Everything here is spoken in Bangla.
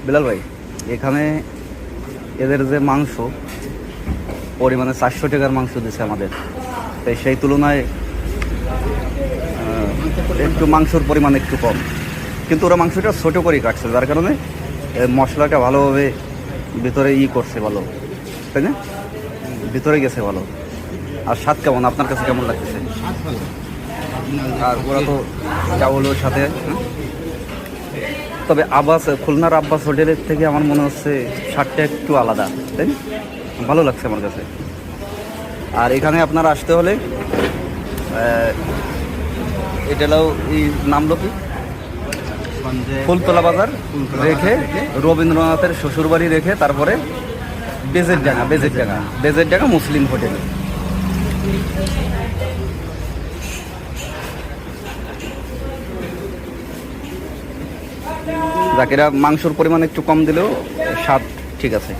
বিলাল ভাই, এখানে এদের যে মাংস পরিমাণে 400 টাকার মাংস দিচ্ছে আমাদের, তাই সেই তুলনায় একটু মাংসর পরিমাণ একটু কম, কিন্তু ওরা মাংসটা ছোটো করেই কাটছে, যার কারণে মশলাটা ভালোভাবে ভিতরে করছে ভালো, তাই না? ভিতরে গেছে ভালো। আর স্বাদ কেমন, আপনার কাছে কেমন লাগতেছে? আর ওরা তো চাউলের সাথে, তবে আব্বাস, খুলনার আব্বাস হোটেলের থেকে আমার মনে হচ্ছে স্বাদটা একটু আলাদা, তাই না? ভালো লাগছে আমার কাছে। আর এখানে আপনারা আসতে হলে এটাও এই নামলো কি, ফুলতলা বাজার রেখে রবীন্দ্রনাথের শ্বশুরবাড়ি রেখে তারপরে বেজের ডাঙ্গা মুসলিম হোটেল। যাকেরা মাংসর পরিমাণ একটু কম দিলেও স্বাদ ঠিক আছে।